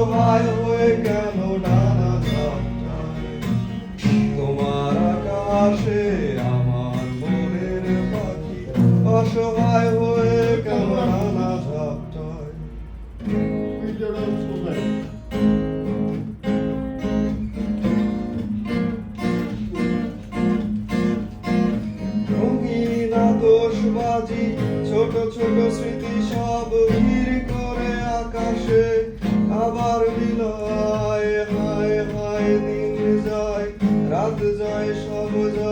অসহায় হয়ে কেন ডানা ঝাপটায় তোমার আকাশে আমার মনের পাখি অসহায় হয়ে কেন ডানা ঝাপটায় রঙিন আতশবাজি ছোট ছোট স্মৃতি সব ভিড় করে আকাশে আবার বিলায় হায় হায় দিন যায় রাত যায় সব যায়